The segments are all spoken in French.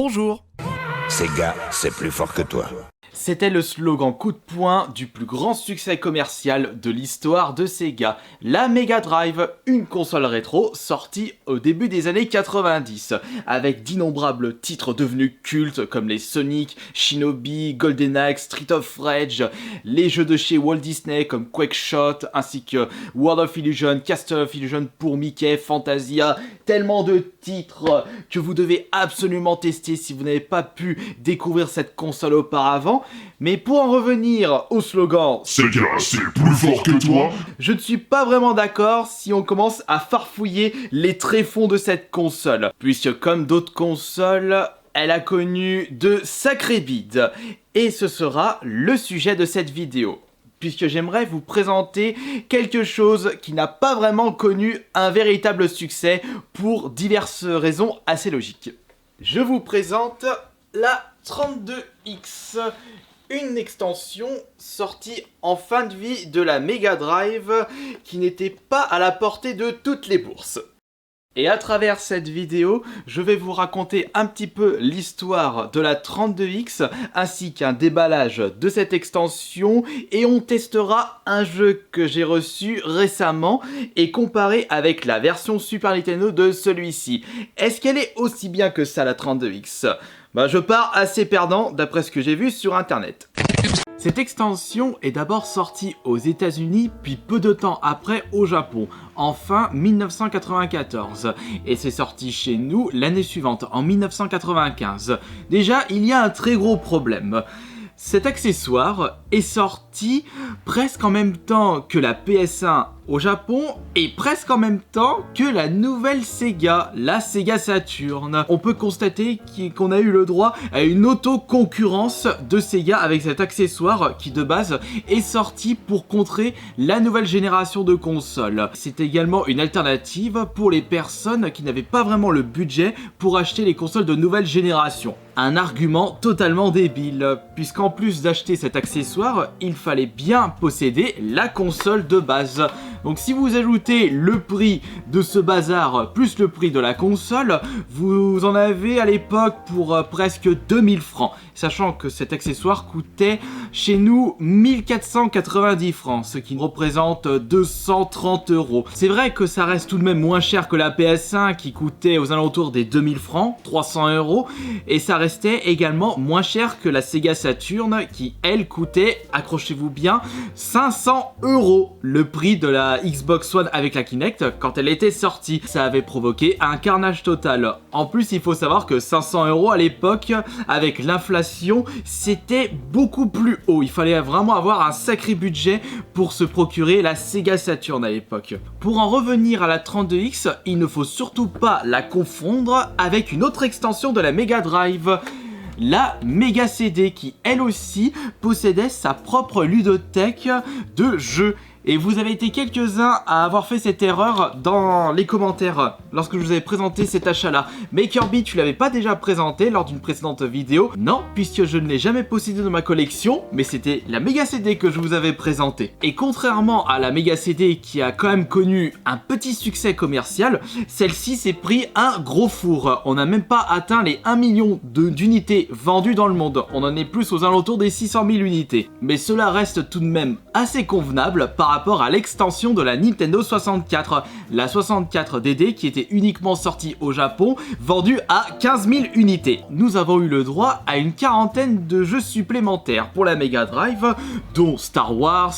Bonjour. Sega, c'est plus fort que toi. C'était le slogan coup de poing du plus grand succès commercial de l'histoire de Sega, la Mega Drive, une console rétro sortie au début des années 90, avec d'innombrables titres devenus cultes comme les Sonic, Shinobi, GoldenEye, Street of Rage, les jeux de chez Walt Disney comme Quakeshot, ainsi que World of Illusion, Castle of Illusion pour Mickey, Fantasia, tellement de titres que vous devez absolument tester si vous n'avez pas pu découvrir cette console auparavant. Mais pour en revenir au slogan Sega, c'est plus fort que toi, je ne suis pas vraiment d'accord si on commence à farfouiller les tréfonds de cette console, puisque comme d'autres consoles, elle a connu de sacrés bides. Et ce sera le sujet de cette vidéo, puisque j'aimerais vous présenter quelque chose qui n'a pas vraiment connu un véritable succès pour diverses raisons assez logiques. Je vous présente la 32X, une extension sortie en fin de vie de la Mega Drive qui n'était pas à la portée de toutes les bourses. Et à travers cette vidéo, je vais vous raconter un petit peu l'histoire de la 32X ainsi qu'un déballage de cette extension, et on testera un jeu que j'ai reçu récemment et comparé avec la version Super Nintendo de celui-ci. Est-ce qu'elle est aussi bien que ça, la 32X ? Je pars assez perdant d'après ce que j'ai vu sur internet. Cette extension est d'abord sortie aux États-Unis, puis peu de temps après au Japon, en fin 1994, et c'est sorti chez nous l'année suivante, en 1995. Déjà, il y a un très gros problème. Cet accessoire est sorti presque en même temps que la PS1 au Japon et presque en même temps que la nouvelle Sega, la Sega Saturn. On peut constater qu'on a eu le droit à une auto-concurrence de Sega avec cet accessoire qui de base est sorti pour contrer la nouvelle génération de consoles. C'est également une alternative pour les personnes qui n'avaient pas vraiment le budget pour acheter les consoles de nouvelle génération. Un argument totalement débile, puisqu'en plus d'acheter cet accessoire, il fallait bien posséder la console de base. Donc si vous ajoutez le prix de ce bazar plus le prix de la console, vous en avez à l'époque pour presque 2000 francs. Sachant que cet accessoire coûtait chez nous 1490 francs, ce qui représente 230 €. C'est vrai que ça reste tout de même moins cher que la PS1 qui coûtait aux alentours des 2000 francs, 300 €, et ça restait également moins cher que la Sega Saturn qui, elle, coûtait, accrochez-vous bien, 500 €, le prix de la Xbox One avec la Kinect quand elle était sortie. Ça avait provoqué un carnage total. En plus, il faut savoir que 500 € à l'époque, avec l'inflation, c'était beaucoup plus haut. Il fallait vraiment avoir un sacré budget pour se procurer la Sega Saturn à l'époque. Pour en revenir à la 32X, il ne faut surtout pas la confondre avec une autre extension de la Mega Drive, la Mega CD, qui elle aussi possédait sa propre ludothèque de jeux. Et vous avez été quelques-uns à avoir fait cette erreur dans les commentaires lorsque je vous avais présenté cet achat-là. Mais Kirby, tu l'avais pas déjà présenté lors d'une précédente vidéo? Non, puisque je ne l'ai jamais possédé dans ma collection, mais c'était la Mega CD que je vous avais présenté. Et contrairement à la Mega CD qui a quand même connu un petit succès commercial, celle-ci s'est pris un gros four. On n'a même pas atteint les 1 million d'unités vendues dans le monde. On en est plus aux alentours des 600 000 unités. Mais cela reste tout de même assez convenable par rapport à l'extension de la Nintendo 64, la 64DD qui était uniquement sortie au Japon, vendue à 15 000 unités. Nous avons eu le droit à une quarantaine de jeux supplémentaires pour la Mega Drive, dont Star Wars,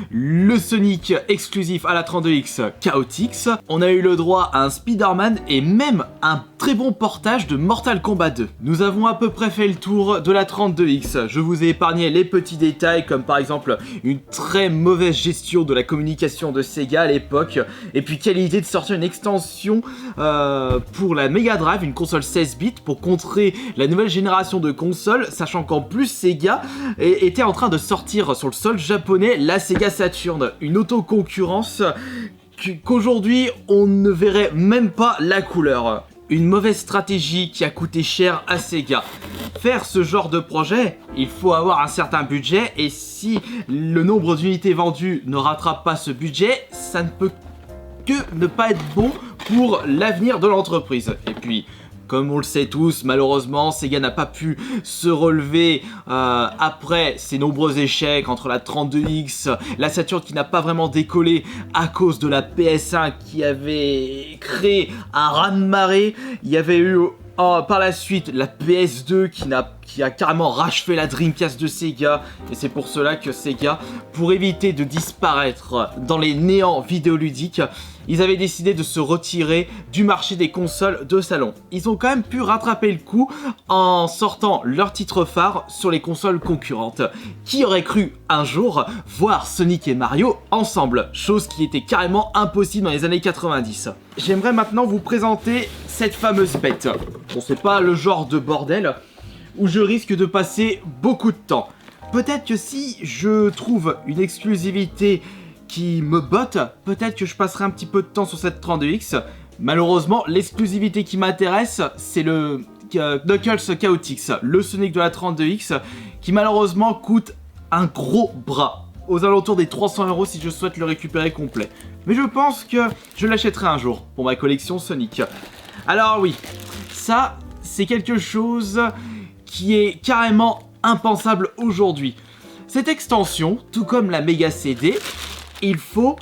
le Sonic exclusif à la 32X Chaotix, on a eu le droit à un Spider-Man et même un très bon portage de Mortal Kombat 2. Nous avons à peu près fait le tour de la 32X. Je vous ai épargné les petits détails comme par exemple une très mauvaise gestion de la communication de Sega à l'époque, et puis quelle idée de sortir une extension pour la Mega Drive, une console 16 bits pour contrer la nouvelle génération de consoles, sachant qu'en plus Sega était en train de sortir sur le sol japonais la Sega Saturn, une auto-concurrence qu'aujourd'hui on ne verrait même pas la couleur. Une mauvaise stratégie qui a coûté cher à Sega. Faire ce genre de projet, il faut avoir un certain budget, et si le nombre d'unités vendues ne rattrape pas ce budget, ça ne peut que ne pas être bon pour l'avenir de l'entreprise. Et puis, Comme on le sait tous, malheureusement, Sega n'a pas pu se relever après ses nombreux échecs entre la 32X, la Saturn qui n'a pas vraiment décollé à cause de la PS1 qui avait créé un raz-de-marée. Il y avait eu par la suite la PS2 qui a carrément rachevé la Dreamcast de Sega, et c'est pour cela que Sega, pour éviter de disparaître dans les néants vidéoludiques, ils avaient décidé de se retirer du marché des consoles de salon. Ils ont quand même pu rattraper le coup en sortant leur titre phare sur les consoles concurrentes. Qui aurait cru un jour voir Sonic et Mario ensemble, chose qui était carrément impossible dans les années 90. J'aimerais maintenant vous présenter cette fameuse bête. Bon, c'est pas le genre de bordel où je risque de passer beaucoup de temps. Peut-être que si je trouve une exclusivité qui me botte, peut-être que je passerai un petit peu de temps sur cette 32X. Malheureusement, l'exclusivité qui m'intéresse, c'est le Knuckles Chaotix, le Sonic de la 32X, qui malheureusement coûte un gros bras, aux alentours des 300 € si je souhaite le récupérer complet. Mais je pense que je l'achèterai un jour pour ma collection Sonic. Alors oui, ça, c'est quelque chose qui est carrément impensable aujourd'hui. Cette extension, tout comme la Mega CD, il faut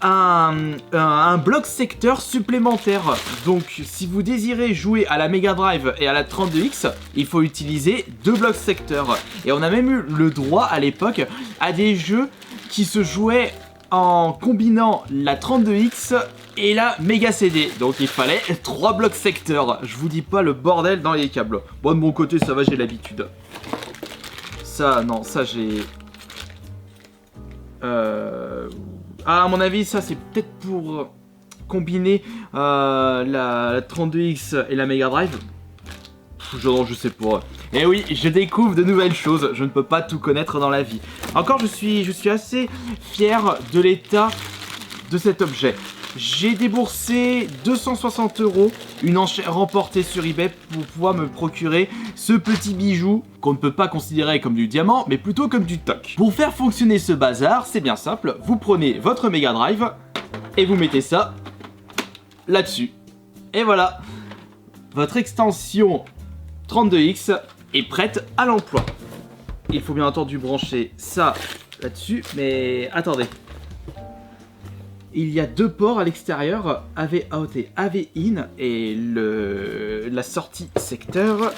un bloc secteur supplémentaire. Donc si vous désirez jouer à la Mega Drive et à la 32X, il faut utiliser 2 blocs secteurs. Et on a même eu le droit à l'époque à des jeux qui se jouaient en combinant la 32X et la Mega CD. Donc il fallait 3 blocs secteurs. Je vous dis pas le bordel dans les câbles. Bon, de mon côté ça va, j'ai l'habitude. Ça, non, ça j'ai... à mon avis, ça c'est peut-être pour combiner la 32X et la Mega Drive. Je sais pas. Et oui, je découvre de nouvelles choses. Je ne peux pas tout connaître dans la vie. Encore, je suis assez fier de l'état de cet objet. J'ai déboursé 260 €, une enchère remportée sur eBay pour pouvoir me procurer ce petit bijou qu'on ne peut pas considérer comme du diamant, mais plutôt comme du toc. Pour faire fonctionner ce bazar, c'est bien simple, vous prenez votre Mega Drive et vous mettez ça là-dessus. Et voilà, votre extension 32X est prête à l'emploi. Il faut bien entendu brancher ça là-dessus, mais attendez. Il y a 2 ports à l'extérieur, AV out et AV in, et la sortie secteur.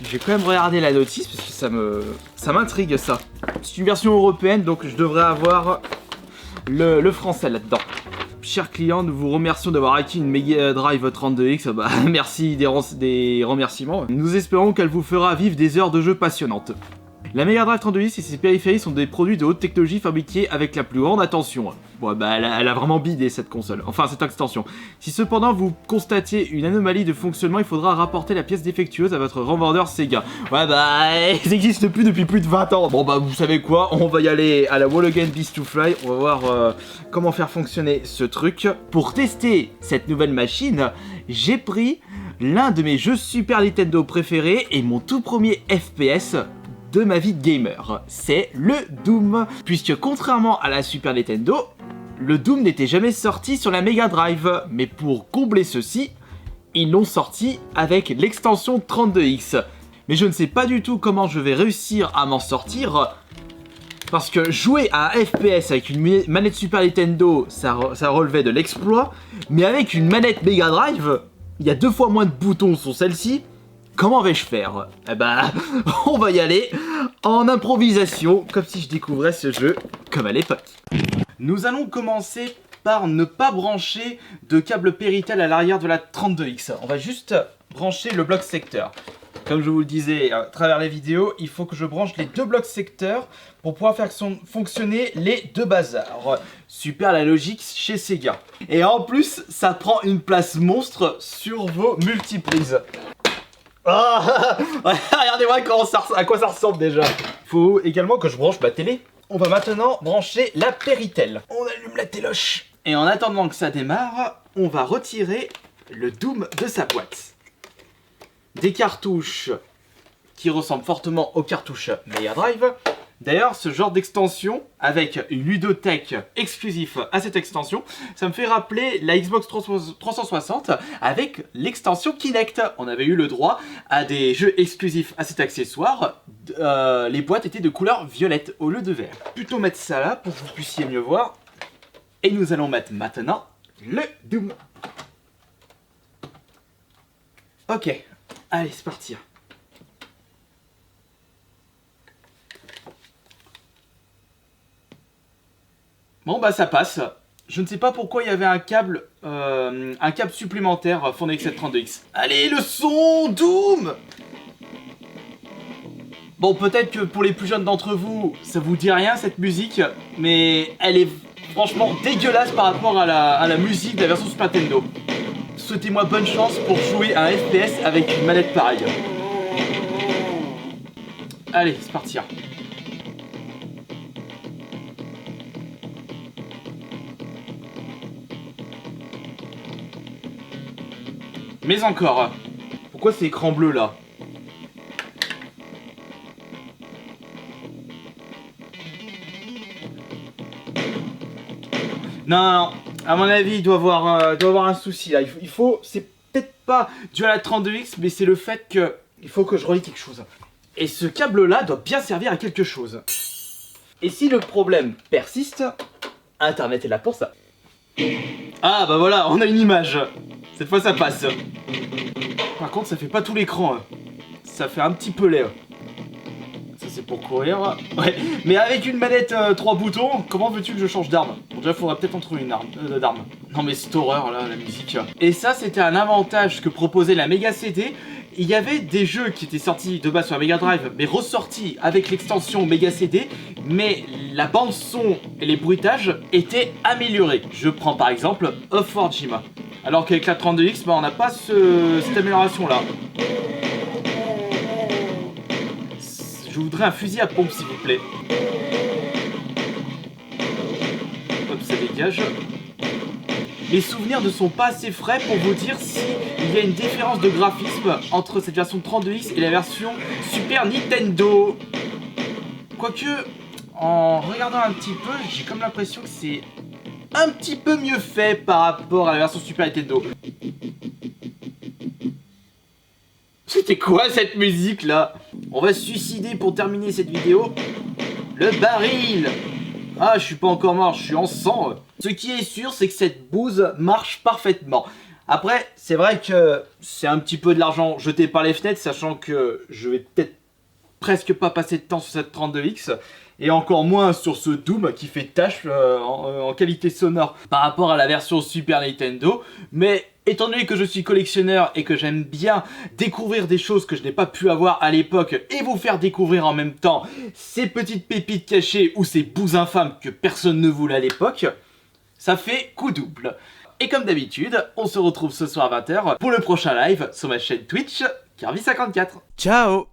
J'ai quand même regardé la notice parce que ça m'intrigue ça. C'est une version européenne, donc je devrais avoir le français là-dedans. Chers clients, nous vous remercions d'avoir acquis une Mega Drive 32X. Bah, merci des remerciements. Nous espérons qu'elle vous fera vivre des heures de jeu passionnantes. La Mega Drive 32X et ses périphéries sont des produits de haute technologie fabriqués avec la plus grande attention. Bon, bah, elle a vraiment bidé cette console, enfin cette extension. Si cependant vous constatez une anomalie de fonctionnement, il faudra rapporter la pièce défectueuse à votre revendeur Sega. Ouais bah, ils n'existent plus depuis plus de 20 ans. Bon bah, vous savez quoi, on va y aller à la Wall Again Beast to Fly, on va voir comment faire fonctionner ce truc. Pour tester cette nouvelle machine, j'ai pris l'un de mes jeux Super Nintendo préférés et mon tout premier FPS de ma vie de gamer, c'est le Doom. Puisque contrairement à la Super Nintendo, le Doom n'était jamais sorti sur la Mega Drive, mais pour combler ceci, ils l'ont sorti avec l'extension 32X. Mais je ne sais pas du tout comment je vais réussir à m'en sortir, parce que jouer à un FPS avec une manette Super Nintendo, ça relevait de l'exploit, mais avec une manette Mega Drive, il y a 2 fois moins de boutons sur celle-ci. Comment vais-je faire? Eh ben, on va y aller en improvisation, comme si je découvrais ce jeu comme à l'époque. Nous allons commencer par ne pas brancher de câble Péritel à l'arrière de la 32X. On va juste brancher le bloc secteur. Comme je vous le disais à travers les vidéos, il faut que je branche les 2 blocs secteurs pour pouvoir faire fonctionner les 2 bazars. Super la logique chez Sega. Et en plus, ça prend une place monstre sur vos multiprises. Oh, regardez-moi à quoi ça ressemble déjà. Faut également que je branche ma télé. On va maintenant brancher la Péritel. On allume la téloche. Et en attendant que ça démarre, on va retirer le Doom de sa boîte. Des cartouches qui ressemblent fortement aux cartouches Mega Drive. D'ailleurs, ce genre d'extension, avec une ludothèque exclusif à cette extension, ça me fait rappeler la Xbox 360 avec l'extension Kinect. On avait eu le droit à des jeux exclusifs à cet accessoire. Les boîtes étaient de couleur violette au lieu de vert. Plutôt mettre ça là pour que vous puissiez mieux voir. Et nous allons mettre maintenant le Doom. Ok, allez, c'est parti. Bon bah ça passe. Je ne sais pas pourquoi il y avait un câble supplémentaire fourni avec cette 32X. Allez, le son Doom. Bon, peut-être que pour les plus jeunes d'entre vous, ça vous dit rien cette musique, mais elle est franchement dégueulasse par rapport à la musique de la version Super Nintendo. Souhaitez-moi bonne chance pour jouer à un FPS avec une manette pareille. Allez, c'est parti. Mais encore, pourquoi c'est écran bleu là? Non, à mon avis, il doit avoir un souci là. Il faut, c'est peut-être pas dû à la 32X, mais c'est le fait que il faut que je relie quelque chose. Et ce câble là doit bien servir à quelque chose. Et si le problème persiste, Internet est là pour ça. Ah bah voilà, on a une image. Cette fois ça passe. Par contre ça fait pas tout l'écran. Ça fait un petit peu laid. Ça c'est pour courir. Ouais. Mais avec une manette 3 boutons, comment veux-tu que je change d'arme? Bon déjà faudrait peut-être en trouver une arme d'arme. Non mais cette horreur là, la musique. Et ça c'était un avantage que proposait la Mega CD. Il y avait des jeux qui étaient sortis de base sur la Mega Drive, mais ressortis avec l'extension Mega CD, mais la bande son et les bruitages étaient améliorés. Je prends par exemple Off-World Jim. Alors qu'avec la 32X, bah, on n'a pas cette amélioration là. Je voudrais un fusil à pompe s'il vous plaît. Hop, ça dégage. Les souvenirs ne sont pas assez frais pour vous dire s'il y a une différence de graphisme entre cette version 32X et la version Super Nintendo. Quoique, en regardant un petit peu, j'ai comme l'impression que c'est un petit peu mieux fait par rapport à la version Super Nintendo. C'était quoi cette musique là? On va se suicider pour terminer cette vidéo. Le baril. Ah, je suis pas encore mort, je suis en sang. Ce qui est sûr, c'est que cette bouse marche parfaitement. Après, c'est vrai que c'est un petit peu de l'argent jeté par les fenêtres, sachant que je vais peut-être presque pas passer de temps sur cette 32X, et encore moins sur ce Doom qui fait tâche en qualité sonore par rapport à la version Super Nintendo. Mais étant donné que je suis collectionneur et que j'aime bien découvrir des choses que je n'ai pas pu avoir à l'époque et vous faire découvrir en même temps ces petites pépites cachées ou ces bouts infâmes que personne ne voulait à l'époque, ça fait coup double. Et comme d'habitude, on se retrouve ce soir à 20 h pour le prochain live sur ma chaîne Twitch, Kirby54. Ciao!